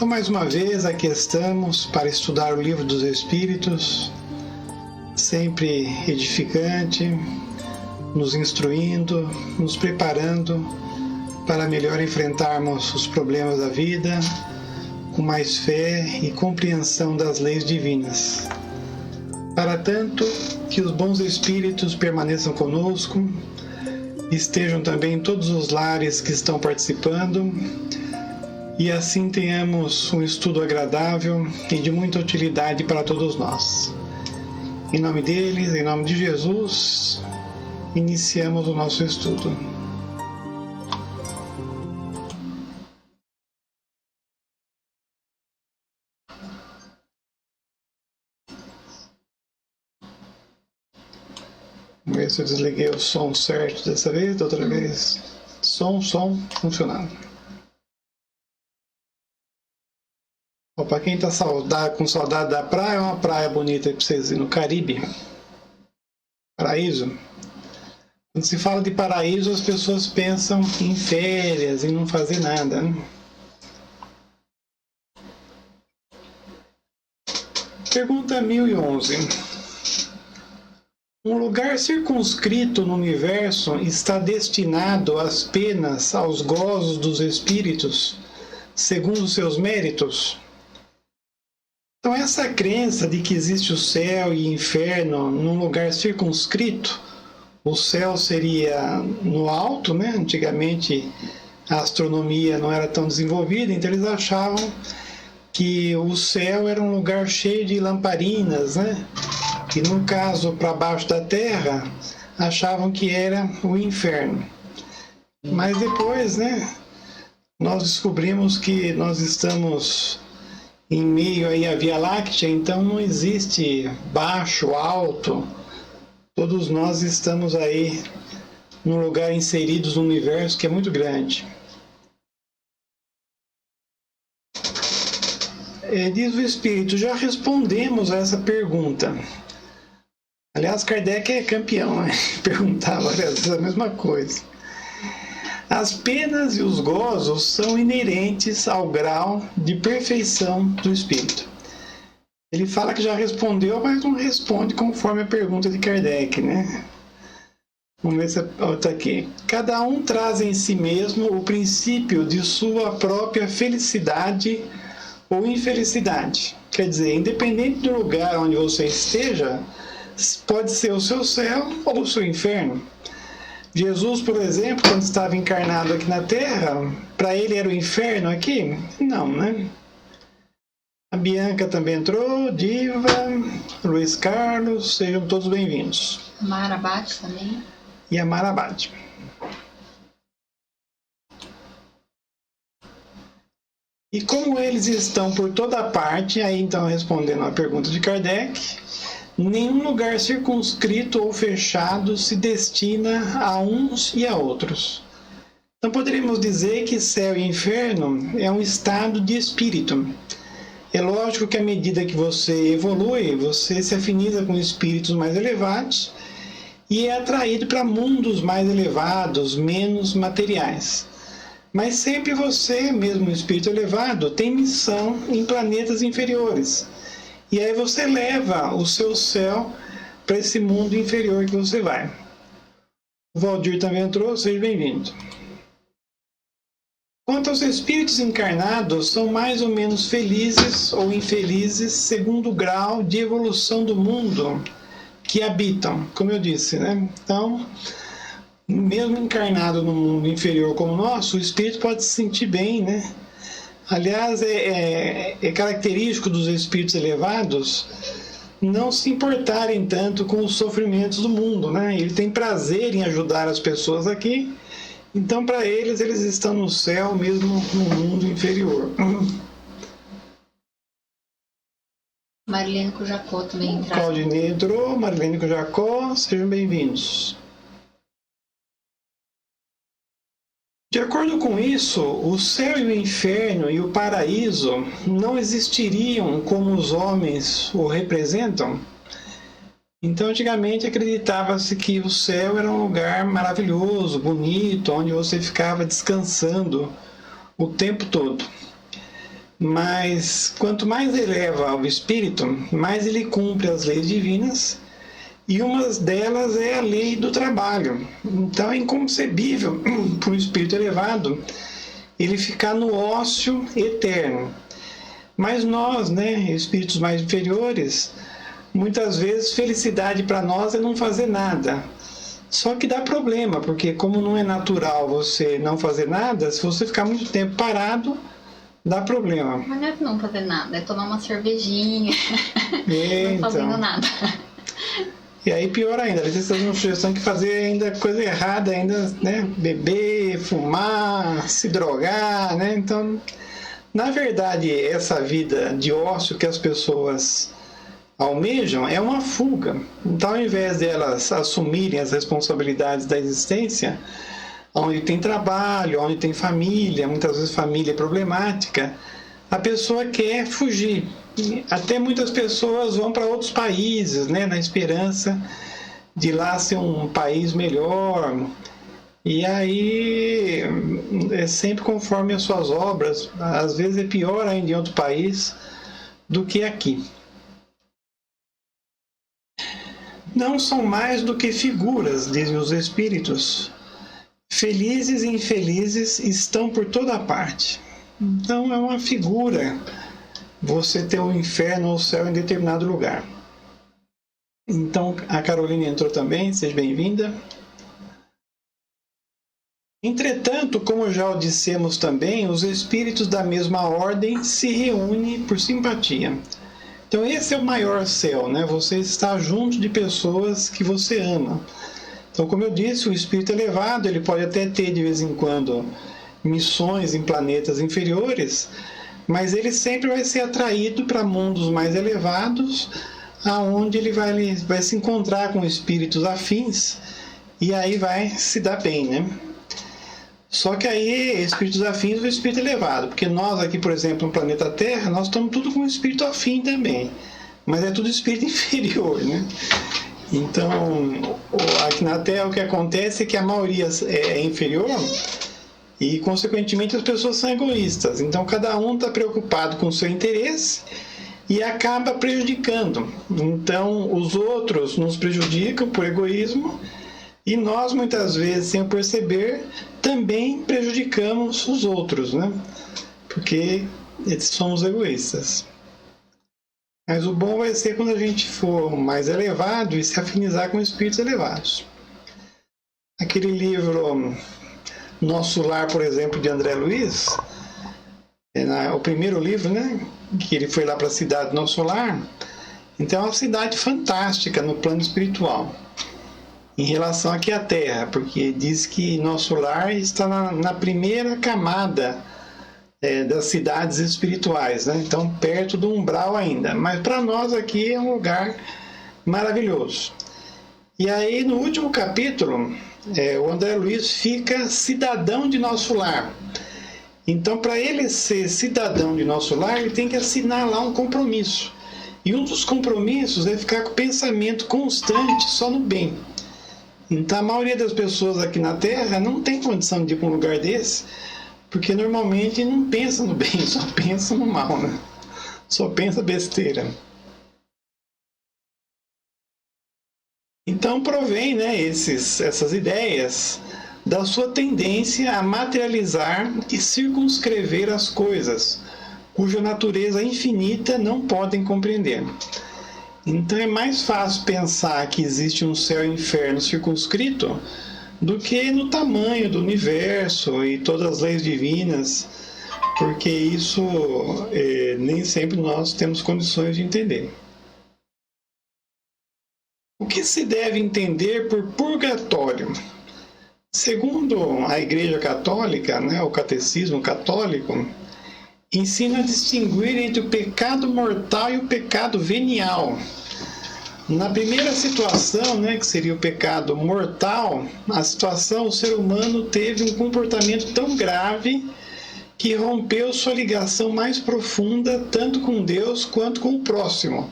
Então, mais uma vez, aqui estamos para estudar o Livro dos Espíritos, sempre edificante, nos instruindo, nos preparando para melhor enfrentarmos os problemas da vida, com mais fé e compreensão das leis divinas. Para tanto, que os bons espíritos permaneçam conosco, estejam também em todos os lares que estão participando, e assim tenhamos um estudo agradável e de muita utilidade para todos nós. Em nome deles, em nome de Jesus, iniciamos o nosso estudo. Vamos ver se eu desliguei o som certo dessa vez, da outra vez. Som, funcionando. Para quem está com saudade da praia, é uma praia bonita para vocês irem no Caribe. Paraíso. Quando se fala de paraíso, as pessoas pensam em férias, em não fazer nada, né? Pergunta 1011. Um lugar circunscrito no universo está destinado apenas aos gozos dos espíritos, segundo seus méritos? Então, essa crença de que existe o céu e inferno num lugar circunscrito, o céu seria no alto, né? Antigamente a astronomia não era tão desenvolvida, então eles achavam que o céu era um lugar cheio de lamparinas, né? E no caso, para baixo da terra, achavam que era o inferno. Mas depois, né, nós descobrimos que nós estamos em meio aí à Via Láctea, então não existe baixo, alto. Todos nós estamos aí num lugar inseridos no universo que é muito grande. Diz o Espírito, já respondemos a essa pergunta. Aliás, Kardec é campeão, né? Perguntava a mesma coisa. As penas e os gozos são inerentes ao grau de perfeição do espírito. Ele fala que já respondeu, mas não responde conforme a pergunta de Kardec, né? Vamos ver se está aqui. Cada um traz em si mesmo o princípio de sua própria felicidade ou infelicidade. Quer dizer, independente do lugar onde você esteja, pode ser o seu céu ou o seu inferno. Jesus, por exemplo, quando estava encarnado aqui na Terra, para ele era o inferno aqui? Não, né? A Bianca também entrou, Diva, Luiz Carlos, sejam todos bem-vindos. Mara Abate também. E a Mara Abate. E como eles estão por toda parte, aí então respondendo à pergunta de Kardec, nenhum lugar circunscrito ou fechado se destina a uns e a outros. Então poderíamos dizer que céu e inferno é um estado de espírito. É lógico que à medida que você evolui, você se afiniza com espíritos mais elevados e é atraído para mundos mais elevados, menos materiais. Mas sempre você, mesmo um espírito elevado, tem missão em planetas inferiores. E aí você leva o seu céu para esse mundo inferior que você vai. O Valdir também entrou, seja bem-vindo. Quanto aos espíritos encarnados, são mais ou menos felizes ou infelizes segundo o grau de evolução do mundo que habitam, como eu disse, né? Então, mesmo encarnado no mundo inferior como o nosso, o espírito pode se sentir bem, né? Aliás, é característico dos espíritos elevados não se importarem tanto com os sofrimentos do mundo, né? Ele tem prazer em ajudar as pessoas aqui, então para eles estão no céu mesmo no mundo inferior. Marilene com Jacó também entraram. Claudinei entrou, Marilene com Jacó, sejam bem-vindos. De acordo com isso, o céu e o inferno e o paraíso não existiriam como os homens o representam? Então, antigamente acreditava-se que o céu era um lugar maravilhoso, bonito, onde você ficava descansando o tempo todo. Mas quanto mais eleva o espírito, mais ele cumpre as leis divinas, e uma delas é a lei do trabalho. Então é inconcebível para o espírito elevado ele ficar no ócio eterno. Mas nós, né, espíritos mais inferiores, muitas vezes felicidade para nós é não fazer nada. Só que dá problema, porque como não é natural você não fazer nada, se você ficar muito tempo parado, dá problema. Mas não é não fazer nada, é tomar uma cervejinha, não fazendo nada. E aí pior ainda, às vezes você tem uma sugestão que fazer ainda coisa errada, ainda, né, beber, fumar, se drogar, né? Então, na verdade, essa vida de ócio que as pessoas almejam é uma fuga. Então, ao invés de elas assumirem as responsabilidades da existência, onde tem trabalho, onde tem família, muitas vezes família é problemática, a pessoa quer fugir. Até muitas pessoas vão para outros países, né, na esperança de lá ser um país melhor. E aí é sempre conforme as suas obras. Às vezes é pior ainda em outro país do que aqui. Não são mais do que figuras, dizem os espíritos. Felizes e infelizes estão por toda parte. Então é uma figura você ter o inferno ou o céu em determinado lugar. Então a Carolina entrou também, seja bem-vinda. Entretanto, como já o dissemos também, os espíritos da mesma ordem se reúnem por simpatia. Então esse é o maior céu, né? Você está junto de pessoas que você ama. Então, como eu disse, o espírito elevado ele pode até ter de vez em quando missões em planetas inferiores, mas ele sempre vai ser atraído para mundos mais elevados, aonde ele vai se encontrar com espíritos afins e aí vai se dar bem, né? Só que aí, espíritos afins, o espírito elevado, porque nós aqui, por exemplo, no planeta Terra, nós estamos tudo com espírito afim também, mas é tudo espírito inferior, né? Então, aqui na Terra o que acontece é que a maioria é inferior e, consequentemente, as pessoas são egoístas. Então, cada um está preocupado com o seu interesse e acaba prejudicando. Então, os outros nos prejudicam por egoísmo e nós, muitas vezes, sem perceber, também prejudicamos os outros, né? Porque somos egoístas. Mas o bom vai ser quando a gente for mais elevado e se afinizar com espíritos elevados. Aquele livro Nosso Lar, por exemplo, de André Luiz, o primeiro livro, né? Que ele foi lá para a cidade Nosso Lar. Então é uma cidade fantástica no plano espiritual, em relação aqui à Terra, porque diz que Nosso Lar está na primeira camada das cidades espirituais, né? Então perto do umbral ainda, mas para nós aqui é um lugar maravilhoso. E aí no último capítulo o André Luiz fica cidadão de Nosso Lar. Então para ele ser cidadão de Nosso Lar ele tem que assinar lá um compromisso, e um dos compromissos é ficar com o pensamento constante só no bem. Então a maioria das pessoas aqui na Terra não tem condição de ir para um lugar desse, porque normalmente não pensa no bem, só pensa no mal, né? Só pensa besteira. Então provém, né, essas ideias da sua tendência a materializar e circunscrever as coisas, cuja natureza infinita não podem compreender. Então é mais fácil pensar que existe um céu e inferno circunscrito do que no tamanho do universo e todas as leis divinas, porque isso nem sempre nós temos condições de entender. O que se deve entender por purgatório? Segundo a Igreja Católica, né, o Catecismo Católico, ensina a distinguir entre o pecado mortal e o pecado venial. Na primeira situação, né, que seria o pecado mortal, a situação, o ser humano teve um comportamento tão grave que rompeu sua ligação mais profunda tanto com Deus quanto com o próximo.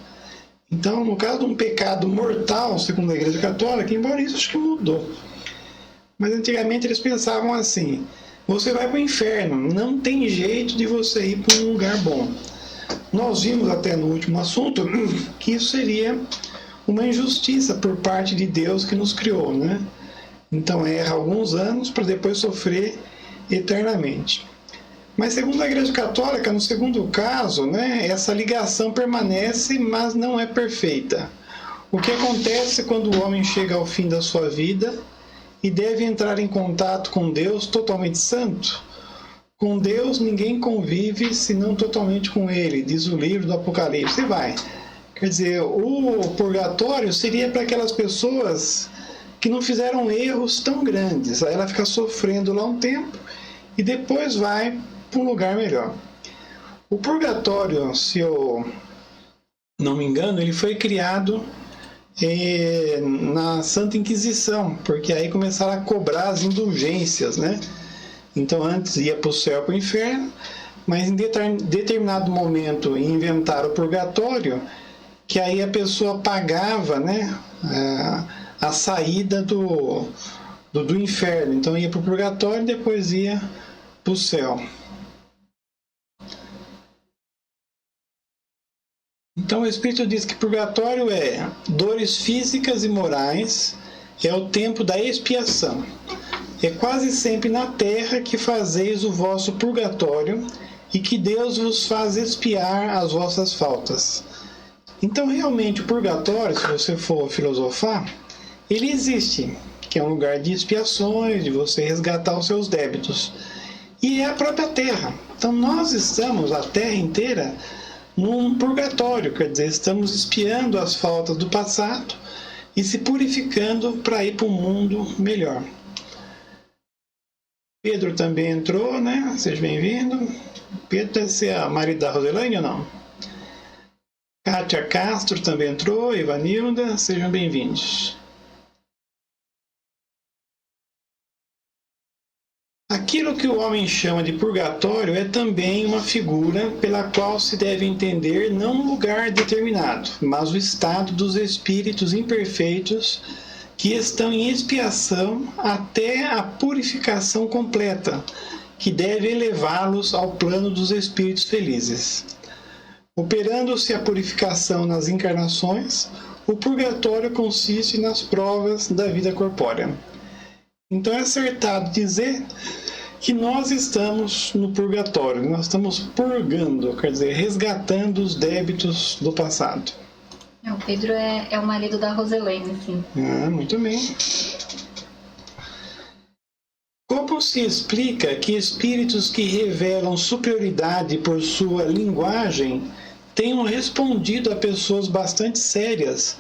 Então, no caso de um pecado mortal, segundo a Igreja Católica, embora isso acho que mudou, mas antigamente eles pensavam assim: você vai para o inferno. Não tem jeito de você ir para um lugar bom. Nós vimos até no último assunto que isso seria uma injustiça por parte de Deus que nos criou, né? Então erra alguns anos para depois sofrer eternamente. Mas segundo a Igreja Católica, no segundo caso, né, essa ligação permanece, mas não é perfeita. O que acontece quando o homem chega ao fim da sua vida e deve entrar em contato com Deus totalmente santo? Com Deus ninguém convive senão totalmente com Ele, diz o livro do Apocalipse. E vai. Quer dizer, o purgatório seria para aquelas pessoas que não fizeram erros tão grandes. Aí ela fica sofrendo lá um tempo e depois vai para um lugar melhor. O purgatório, se eu não me engano, ele foi criado na Santa Inquisição, porque aí começaram a cobrar as indulgências, né? Então antes ia para o céu, para o inferno, mas em determinado momento inventaram o purgatório, que aí a pessoa pagava, né, a saída do inferno. Então ia para o purgatório e depois ia para o céu. Então o Espírito diz que purgatório é dores físicas e morais, é o tempo da expiação. É quase sempre na terra que fazeis o vosso purgatório e que Deus vos faz expiar as vossas faltas. Então realmente o purgatório, se você for filosofar, ele existe, que é um lugar de expiações, de você resgatar os seus débitos. E é a própria terra. Então nós estamos, a terra inteira, num purgatório, quer dizer, estamos expiando as faltas do passado e se purificando para ir para um mundo melhor. Pedro também entrou, né? Seja bem-vindo. Pedro deve ser a marido da Roselaine ou não? Kátia Castro também entrou, Ivanilda, sejam bem-vindos. Aquilo que o homem chama de purgatório é também uma figura pela qual se deve entender não um lugar determinado, mas o estado dos espíritos imperfeitos que estão em expiação até a purificação completa, que deve elevá-los ao plano dos espíritos felizes. Operando-se a purificação nas encarnações, o purgatório consiste nas provas da vida corpórea. Então é acertado dizer que nós estamos no purgatório, nós estamos purgando, quer dizer, resgatando os débitos do passado. O Pedro é o marido da Roselaine, sim. Muito bem. Como se explica que espíritos que revelam superioridade por sua linguagem tenham respondido a pessoas bastante sérias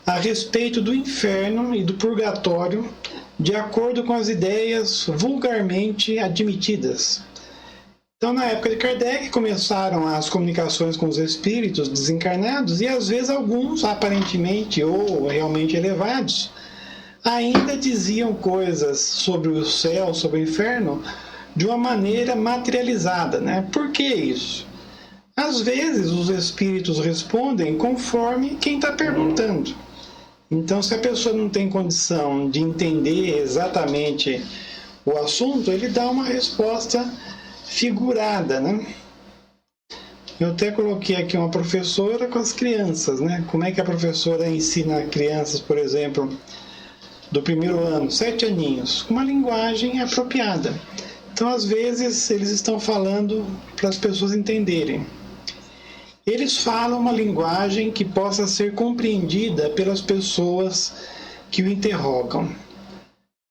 a respeito do inferno e do purgatório, de acordo com as ideias vulgarmente admitidas? Então, na época de Kardec, começaram as comunicações com os espíritos desencarnados e, às vezes, alguns, aparentemente ou realmente elevados, ainda diziam coisas sobre o céu, sobre o inferno, de uma maneira materializada, né? Por que isso? Às vezes, os espíritos respondem conforme quem está perguntando. Então, se a pessoa não tem condição de entender exatamente o assunto, ele dá uma resposta figurada, né? Eu até coloquei aqui uma professora com as crianças, né? Como é que a professora ensina crianças, por exemplo, do primeiro ano, 7 aninhos, com uma linguagem apropriada. Então, às vezes, eles estão falando para as pessoas entenderem. Eles falam uma linguagem que possa ser compreendida pelas pessoas que o interrogam.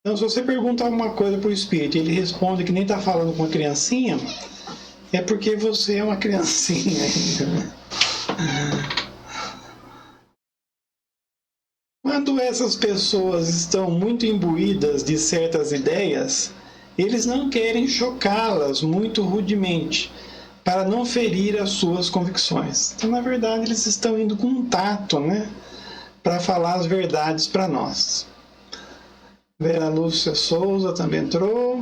Então, se você pergunta alguma coisa para o espírito e ele responde que nem está falando com uma criancinha, é porque você é uma criancinha ainda. Quando essas pessoas estão muito imbuídas de certas ideias, eles não querem chocá-las muito rudemente, para não ferir as suas convicções. Então, na verdade, eles estão indo com um tato, né, para falar as verdades para nós. Vera Lúcia Souza também entrou.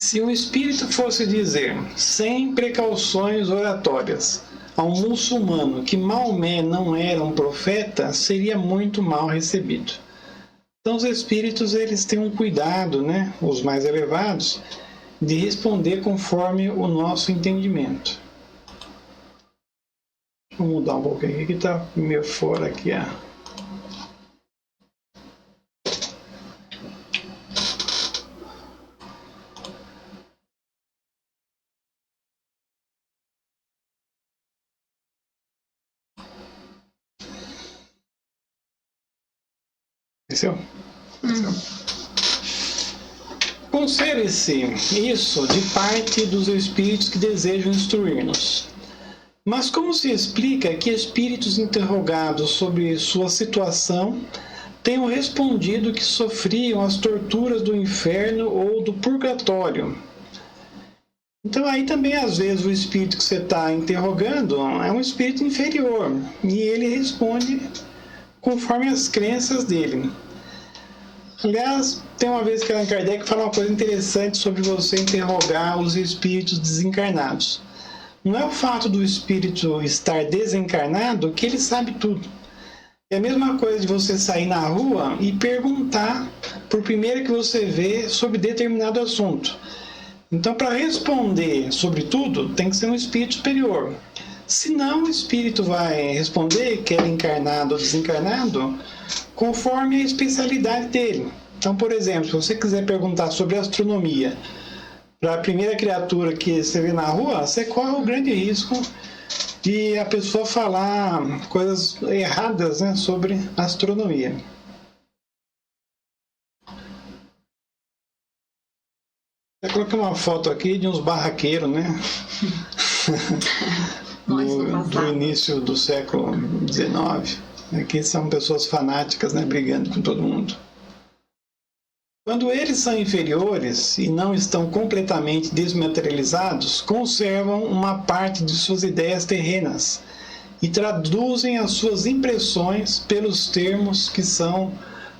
Se um espírito fosse dizer, sem precauções oratórias, a um muçulmano que Maomé não era um profeta, seria muito mal recebido. Então os espíritos eles têm um cuidado, né, os mais elevados, de responder conforme o nosso entendimento. Vou mudar um pouquinho aqui, que está meio fora aqui. Desceu? Concede-se isso de parte dos espíritos que desejam instruir-nos. Mas como se explica que espíritos interrogados sobre sua situação tenham respondido que sofriam as torturas do inferno ou do purgatório? Então aí também às vezes o espírito que você está interrogando é um espírito inferior e ele responde conforme as crenças dele. Aliás, tem uma vez que Allan Kardec fala uma coisa interessante sobre você interrogar os espíritos desencarnados. Não é o fato do espírito estar desencarnado que ele sabe tudo. É a mesma coisa de você sair na rua e perguntar por primeiro que você vê sobre determinado assunto. Então, para responder sobre tudo, tem que ser um espírito superior. Senão, o espírito vai responder, quer encarnado ou desencarnado, conforme a especialidade dele. Então, por exemplo, se você quiser perguntar sobre astronomia para a primeira criatura que você vê na rua, você corre o grande risco de a pessoa falar coisas erradas, né, sobre astronomia. Eu coloquei uma foto aqui de uns barraqueiros, né? do início do século XIX. Aqui são pessoas fanáticas, né, brigando com todo mundo. Quando eles são inferiores e não estão completamente desmaterializados, conservam uma parte de suas ideias terrenas e traduzem as suas impressões pelos termos que são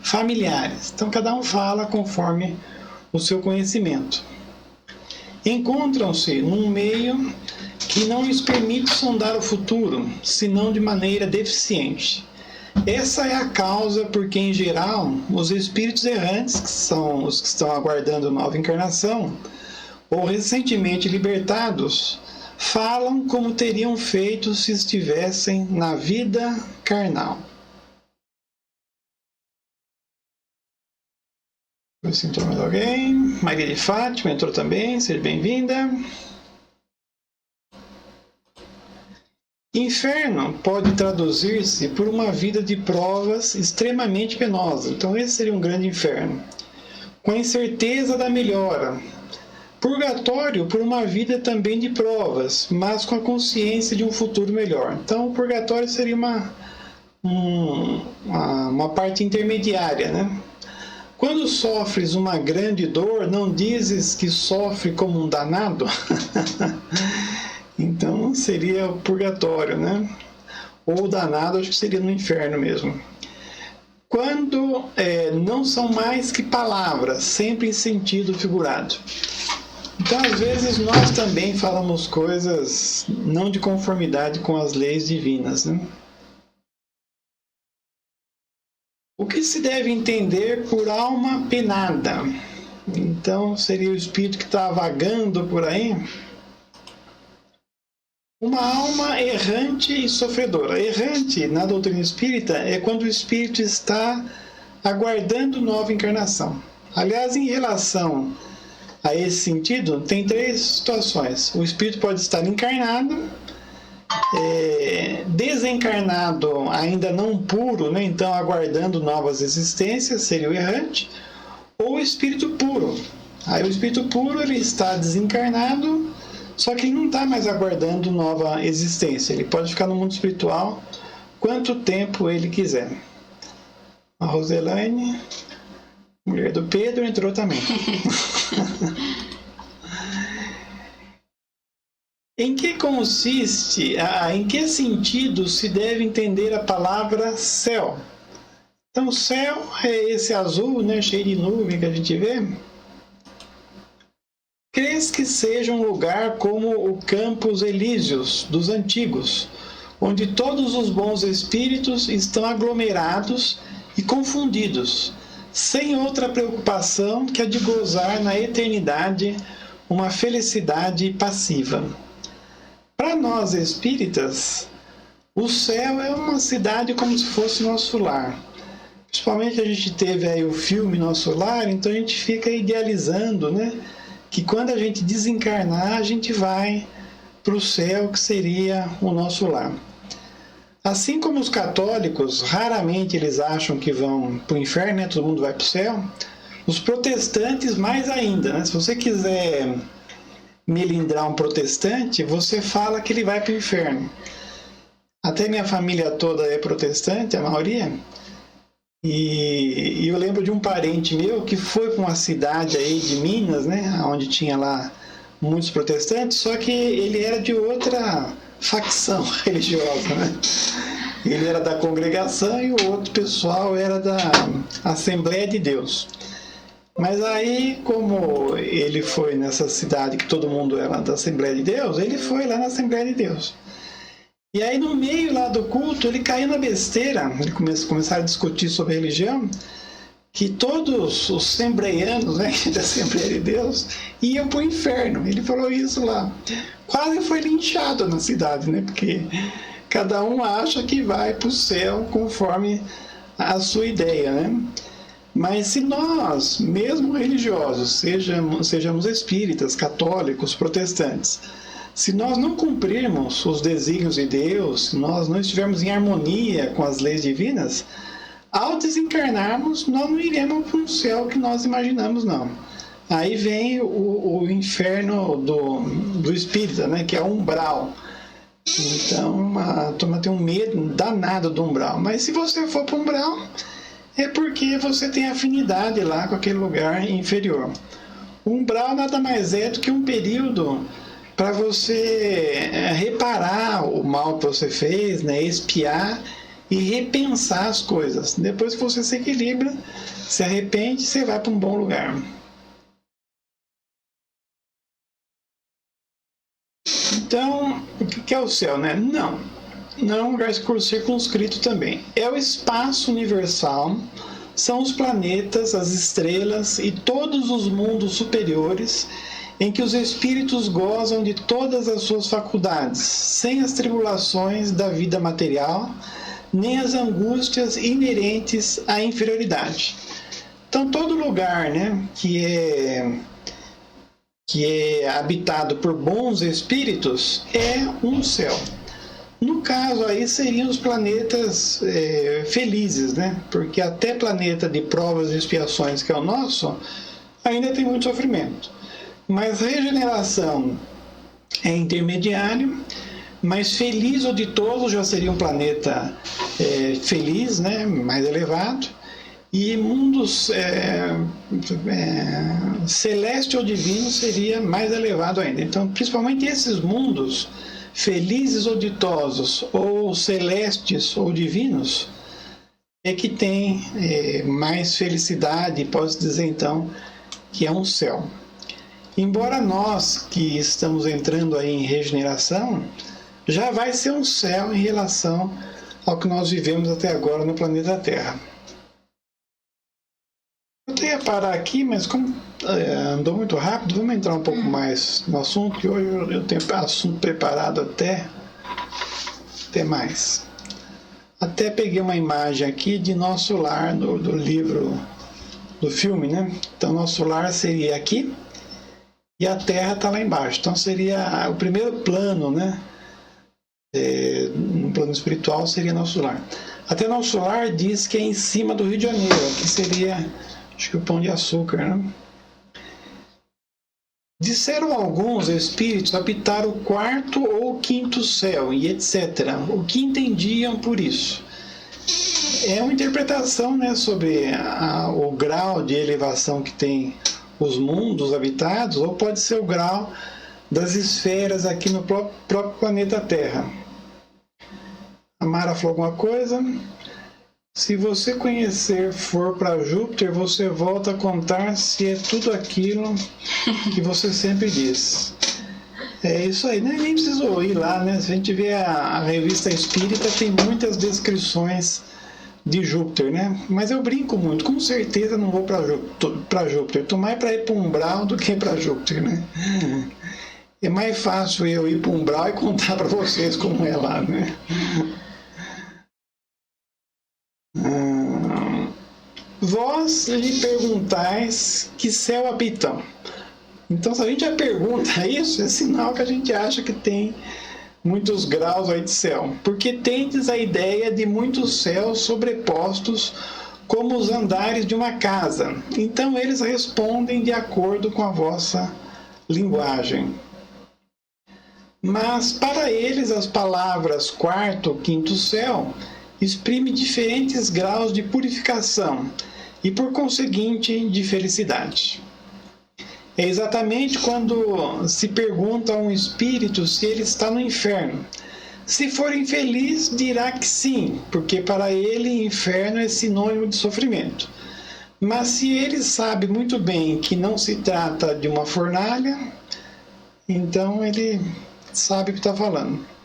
familiares. Então, cada um fala conforme o seu conhecimento. Encontram-se num meio que não lhes permite sondar o futuro, senão de maneira deficiente. Essa é a causa por que, em geral, os espíritos errantes, que são os que estão aguardando nova encarnação, ou recentemente libertados, falam como teriam feito se estivessem na vida carnal. Se entrou mais alguém. Maria de Fátima entrou também, seja bem-vinda. Inferno pode traduzir-se por uma vida de provas extremamente penosas. Então esse seria um grande inferno. Com a incerteza da melhora. Purgatório por uma vida também de provas, mas com a consciência de um futuro melhor. Então o purgatório seria uma parte intermediária, né? Quando sofres uma grande dor, não dizes que sofre como um danado? Então seria o purgatório, né? Ou o danado, acho que seria no inferno mesmo. Quando não são mais que palavras, sempre em sentido figurado. Então, às vezes, nós também falamos coisas não de conformidade com as leis divinas, né? O que se deve entender por alma penada? Então, seria o espírito que está vagando por aí. Uma alma errante e sofredora. Errante, na doutrina espírita, é quando o espírito está aguardando nova encarnação. Aliás, em relação a esse sentido, tem três situações. O espírito pode estar encarnado, desencarnado, ainda não puro, né? Então aguardando novas existências, seria o errante, ou o espírito puro. Aí o espírito puro ele está desencarnado, só que ele não está mais aguardando nova existência. Ele pode ficar no mundo espiritual quanto tempo ele quiser. A Roselaine, mulher do Pedro, entrou também. Em que consiste, em que sentido se deve entender a palavra céu? Então, céu é esse azul, né, cheio de nuvem que a gente vê. crês que seja um lugar como o Campos Elíseos dos antigos, onde todos os bons espíritos estão aglomerados e confundidos, sem outra preocupação que a de gozar na eternidade uma felicidade passiva. Para nós espíritas, o céu é uma cidade como se fosse nosso lar. Principalmente a gente teve aí o filme Nosso Lar, então a gente fica idealizando, né, que quando a gente desencarnar, a gente vai para o céu, que seria o nosso lar. Assim como os católicos, raramente eles acham que vão para o inferno, né? Todo mundo vai para o céu. Os protestantes, mais ainda, né? Se você quiser melindrar um protestante, você fala que ele vai para o inferno. Até minha família toda é protestante, a maioria. E eu lembro de um parente meu que foi para uma cidade aí de Minas, né? Onde tinha lá muitos protestantes, só que ele era de outra facção religiosa, né? Ele era da congregação e o outro pessoal era da Assembleia de Deus. Mas aí, como ele foi nessa cidade que todo mundo era da Assembleia de Deus, ele foi lá na Assembleia de Deus. E aí, no meio lá do culto, ele caiu na besteira, ele começaram a discutir sobre religião, que todos os assembleianos, né, da Assembleia de Deus, iam para o inferno. Ele falou isso lá. Quase foi linchado na cidade, né, porque cada um acha que vai para o céu conforme a sua ideia, né? Mas se nós, mesmo religiosos, sejamos espíritas, católicos, protestantes, se nós não cumprirmos os desígnios de Deus, se nós não estivermos em harmonia com as leis divinas, ao desencarnarmos, nós não iremos para um céu que nós imaginamos, não. Aí vem o inferno do espírita, né, que é o umbral. Então, a turma tem um medo danado do umbral. Mas se você for para o umbral, é porque você tem afinidade lá com aquele lugar inferior. O umbral nada mais é do que um período para você reparar o mal que você fez, né, expiar e repensar as coisas. Depois que você se equilibra, se arrepende, você vai para um bom lugar. Então, o que é o céu, né? Não é um lugar circunscrito também. É o espaço universal, são os planetas, as estrelas e todos os mundos superiores em que os espíritos gozam de todas as suas faculdades, sem as tribulações da vida material, nem as angústias inerentes à inferioridade. Então, todo lugar, né, que é habitado por bons espíritos é um céu. No caso aí seriam os planetas felizes, né? Porque até planeta de provas e expiações, que é o nosso, ainda tem muito sofrimento. Mas regeneração é intermediário, mas feliz ou ditoso já seria um planeta feliz, né? Mais elevado. E mundos celeste ou divino seria mais elevado ainda. Então, principalmente esses mundos felizes ou ditosos, ou celestes ou divinos, é que tem mais felicidade, posso dizer então que é um céu. Embora nós que estamos entrando aí em regeneração, já vai ser um céu em relação ao que nós vivemos até agora no planeta Terra. Eu ia parar aqui, mas como andou muito rápido, vamos entrar um pouco mais no assunto, que hoje eu tenho assunto preparado até mais. Até peguei uma imagem aqui de Nosso Lar, do livro, do filme, né? Então, Nosso Lar seria aqui e a Terra está lá embaixo. Então, seria o primeiro plano, né? No plano espiritual seria Nosso Lar. Até Nosso Lar diz que é em cima do Rio de Janeiro, que seria, acho que o Pão de Açúcar, né? Disseram alguns espíritos habitar o quarto ou quinto céu e etc. O que entendiam por isso? É uma interpretação, né, sobre o grau de elevação que tem os mundos habitados, ou pode ser o grau das esferas aqui no próprio planeta Terra. A Mara falou alguma coisa? Se você conhecer for para Júpiter, você volta a contar se é tudo aquilo que você sempre diz. É isso aí, nem precisou ir lá, né? Se a gente vê a revista Espírita, tem muitas descrições de Júpiter, né? Mas eu brinco muito, com certeza não vou para Júpiter. Estou mais para ir para Umbral do que para Júpiter, né? É mais fácil eu ir para Umbral e contar para vocês como é lá, né? Vós lhe perguntais que céu habitam. Então, se a gente já pergunta isso, é sinal que a gente acha que tem muitos graus aí de céu. Porque tendes a ideia de muitos céus sobrepostos como os andares de uma casa. Então, eles respondem de acordo com a vossa linguagem. Mas, para eles, as palavras quarto ou quinto céu exprimem diferentes graus de purificação e, por conseguinte, de felicidade. É exatamente quando se pergunta a um espírito se ele está no inferno. Se for infeliz, dirá que sim, porque para ele inferno é sinônimo de sofrimento. Mas se ele sabe muito bem que não se trata de uma fornalha, então ele sabe o que está falando.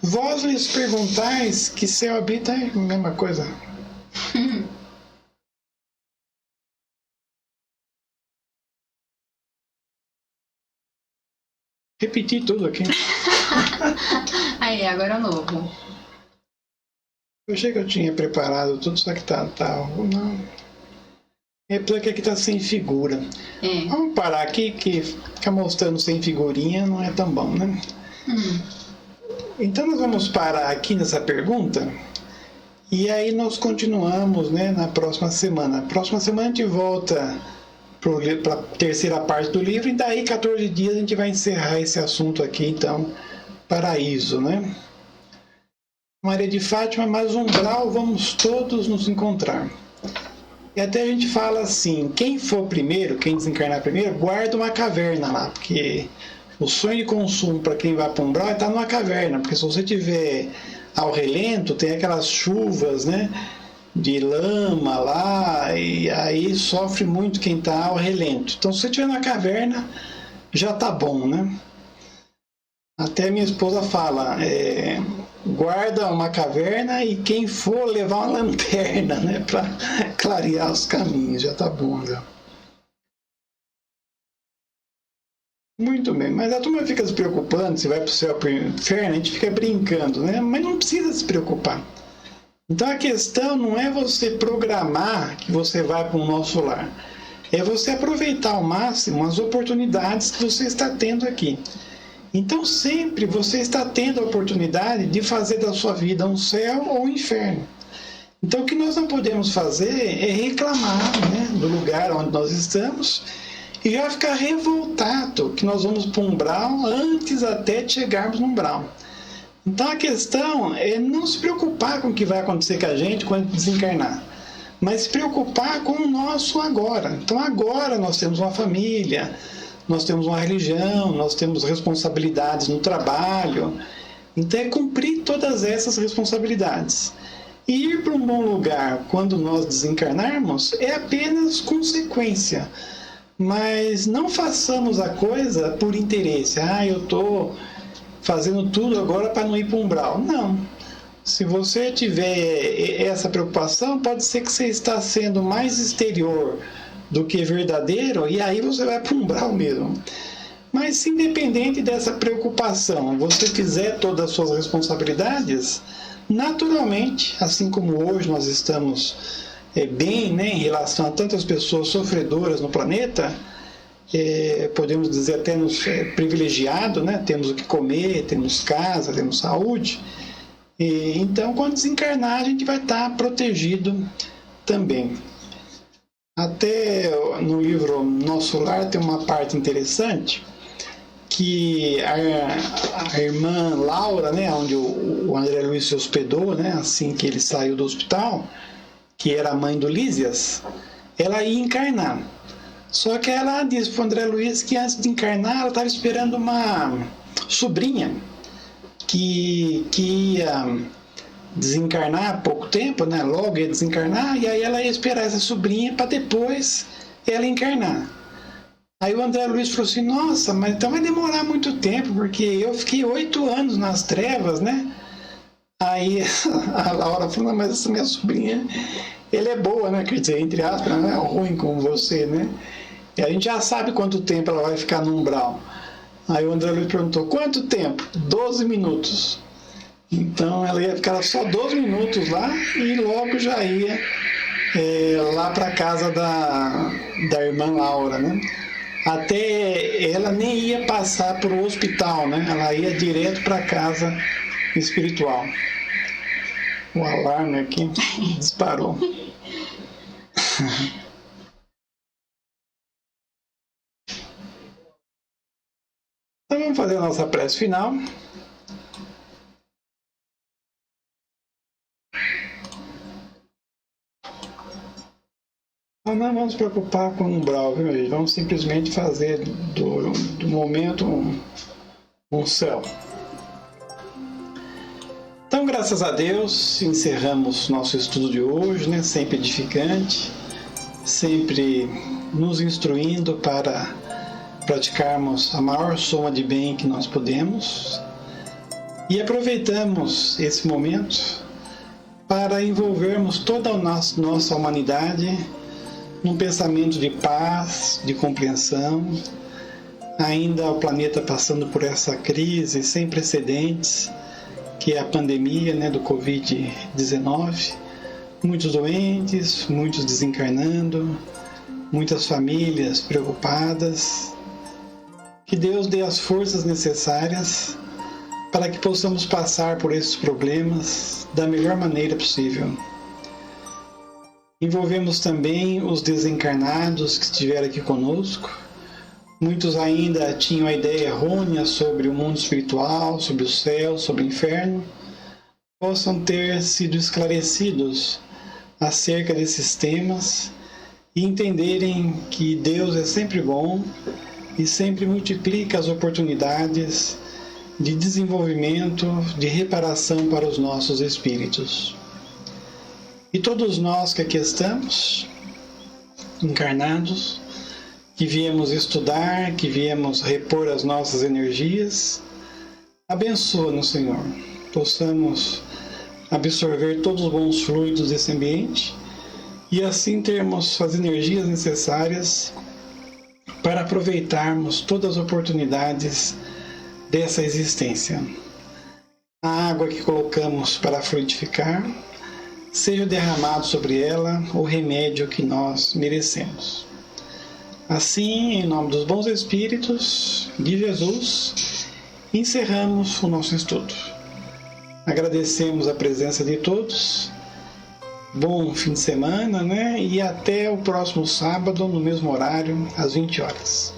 Vós lhes perguntais que céu habita, é a mesma coisa. Repeti tudo aqui. Aí, agora é o novo. Eu achei que eu tinha preparado tudo, só que tá não. É porque aqui tá sem figura. É. Vamos parar aqui, que ficar mostrando sem figurinha não é tão bom, né? Então nós vamos parar aqui nessa pergunta e aí nós continuamos, né, na próxima semana. Próxima semana a gente volta para a terceira parte do livro e daí 14 dias a gente vai encerrar esse assunto aqui, então, paraíso, né? Maria de Fátima, mas umbral vamos todos nos encontrar. E até a gente fala assim, quem for primeiro, quem desencarnar primeiro, guarda uma caverna lá, porque o sonho de consumo para quem vai para umbral é estar numa caverna, porque se você tiver ao relento, tem aquelas chuvas, né, de lama lá, e aí sofre muito quem está ao relento. Então, se você estiver na caverna, já tá bom, né? Até minha esposa fala, guarda uma caverna e quem for levar uma lanterna, né, para clarear os caminhos, já tá bom, já. Muito bem, mas a turma fica se preocupando se vai para o céu ou para o inferno, a gente fica brincando, né? Mas não precisa se preocupar. Então a questão não é você programar que você vai para um nosso lar, é você aproveitar ao máximo as oportunidades que você está tendo aqui. Então sempre você está tendo a oportunidade de fazer da sua vida um céu ou um inferno. Então o que nós não podemos fazer é reclamar, né, do lugar onde nós estamos e já ficar revoltado que nós vamos para um umbral antes até de chegarmos no umbral. Então a questão é não se preocupar com o que vai acontecer com a gente quando desencarnar, mas se preocupar com o nosso agora. Então agora nós temos uma família, nós temos uma religião, nós temos responsabilidades no trabalho. Então é cumprir todas essas responsabilidades. E ir para um bom lugar quando nós desencarnarmos é apenas consequência. Mas não façamos a coisa por interesse. Eu estou fazendo tudo agora para não ir para o umbral. Não. Se você tiver essa preocupação, pode ser que você está sendo mais exterior do que verdadeiro, e aí você vai para o umbral mesmo. Mas se independente dessa preocupação, você fizer todas as suas responsabilidades, naturalmente, assim como hoje nós estamos bem, né, em relação a tantas pessoas sofredoras no planeta, podemos dizer até nos privilegiados, né? Temos o que comer, temos casa, temos saúde. Então, quando desencarnar, a gente vai estar protegido também. Até no livro Nosso Lar tem uma parte interessante que a irmã Laura, né, onde o André Luiz se hospedou, né, assim que ele saiu do hospital, que era a mãe do Lísias, ela ia encarnar. Só que ela disse para o André Luiz que antes de encarnar ela estava esperando uma sobrinha que ia desencarnar há pouco tempo, né? Logo ia desencarnar, e aí ela ia esperar essa sobrinha para depois ela encarnar. Aí o André Luiz falou assim, nossa, mas então vai demorar muito tempo, porque eu fiquei 8 anos nas trevas, né? Aí a Laura falou, não, mas essa minha sobrinha, ela é boa, né? Quer dizer, entre aspas, não é ruim como você, né? E a gente já sabe quanto tempo ela vai ficar no umbral. Aí o André Luiz perguntou, quanto tempo? 12 minutos. Então ela ia ficar só 12 minutos lá e logo já ia lá para casa da irmã Laura, né? Até ela nem ia passar para o hospital, né? Ela ia direto para casa espiritual. O alarme aqui disparou. Então vamos fazer a nossa prece final. Nós não vamos nos preocupar com o umbral, viu, gente? Vamos simplesmente fazer do momento um céu. Então, graças a Deus, encerramos nosso estudo de hoje, né? Sempre edificante, sempre nos instruindo para praticarmos a maior soma de bem que nós podemos. E aproveitamos esse momento para envolvermos toda a nossa humanidade num pensamento de paz, de compreensão. Ainda o planeta passando por essa crise sem precedentes, que é a pandemia, né, do Covid-19. Muitos doentes, muitos desencarnando, muitas famílias preocupadas. Que Deus dê as forças necessárias para que possamos passar por esses problemas da melhor maneira possível. Envolvemos também os desencarnados que estiveram aqui conosco. Muitos ainda tinham a ideia errônea sobre o mundo espiritual, sobre o céu, sobre o inferno. Possam ter sido esclarecidos acerca desses temas e entenderem que Deus é sempre bom e sempre multiplica as oportunidades de desenvolvimento, de reparação para os nossos espíritos. E todos nós que aqui estamos, encarnados, que viemos estudar, que viemos repor as nossas energias, abençoa-nos, Senhor. Possamos absorver todos os bons fluidos desse ambiente e assim termos as energias necessárias para aproveitarmos todas as oportunidades dessa existência. A água que colocamos para fluidificar, seja derramado sobre ela o remédio que nós merecemos. Assim, em nome dos bons espíritos de Jesus, encerramos o nosso estudo. Agradecemos a presença de todos. Bom fim de semana, né? E até o próximo sábado, no mesmo horário, às 20 horas.